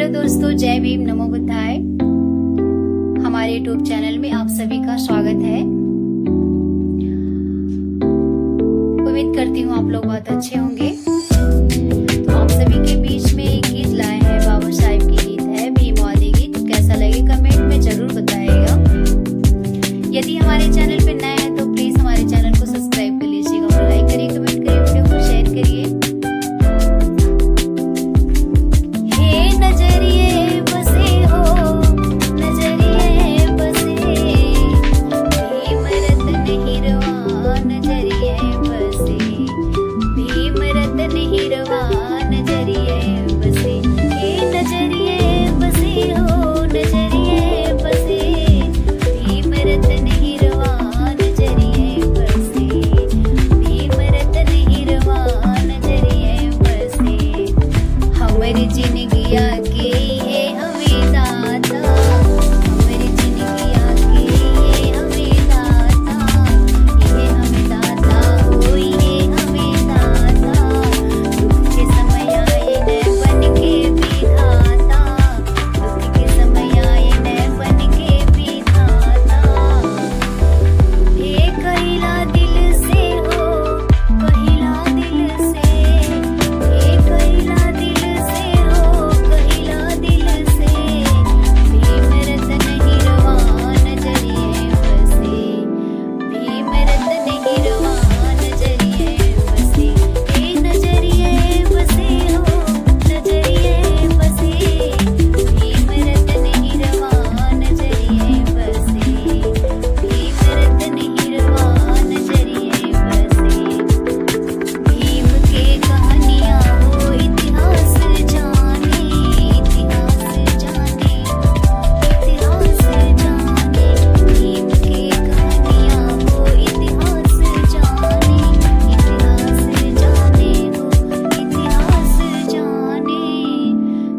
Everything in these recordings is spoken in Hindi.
हेलो दोस्तों, जय भीम, नमो बुद्धाय। हमारे यूट्यूब चैनल में आप सभी का स्वागत है। उम्मीद करती हूँ आप लोग बहुत अच्छे होंगे। तो आप सभी के बीच में एक गीत लाए हैं, बाबा साहिब की गीत है, भीम वाली गीत। कैसा लगे कमेंट में जरूर बताइएगा। यदि हमारे चैनल पे नए हैं तो प्लीज हमारे चैनल को सब्सक्राइब कर लीजिएगा और लाइक करिए, कमेंट करिए, वीडियो को शेयर करिए।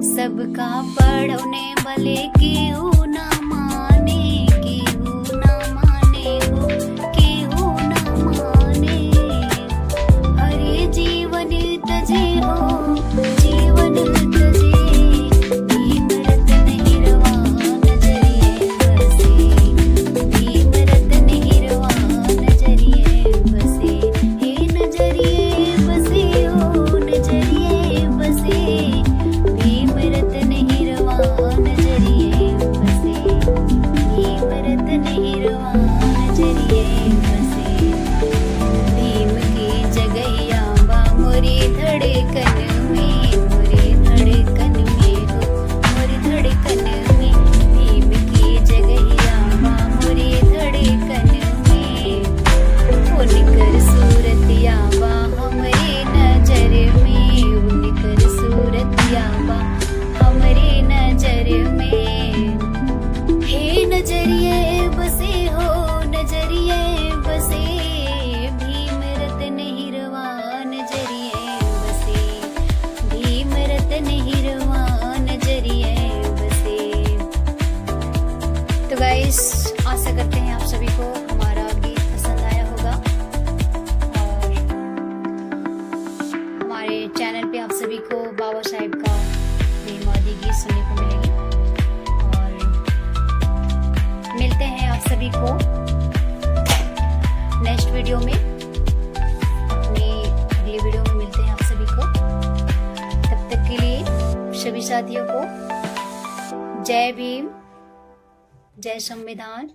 सबका पढ़ने वाले केहू ना माने, केहू ना माने हो, केहू ना माने। हरे जीवन तजे हो, जीवन तजे। भीम रतन हिरवा नजरिए बसे, भीम रतन हिरवा नजरिए बसे। हे नजरिए बसे हो, नजरिए बसे। भीम रतन हिरवा नजरिए बसे, भीम रतन हिरवा नजरिए बसे। भीम की जगैया बा मोरी धड़कन में, मोरी धड़कन में हो, मोरी धड़कन में। भीम की जगैया बा मोरी धड़कन में। उनकर सूरतिया बा हमरे नजर में, उनकर सूरतिया बा हमरे नजर में। हे नजरिए बसे हो, नजरिए बसे। भीम रतन हिरवा नजरिए बसे, भीम रतन हिरवा नजरिए बसे। तो गाइस, आशा करते हैं आप सभी को हमारा गीत पसंद आया होगा और हमारे चैनल पे आप सभी को बाबा साहिब का भीमवादी गीत सुनने को मिलेगी। और मिलते हैं आप सभी को नेक्स्ट वीडियो में, अपनी अगली वीडियो में मिलते हैं आप सभी को। तब तक के लिए सभी साथियों को जय भीम, जय संविधान।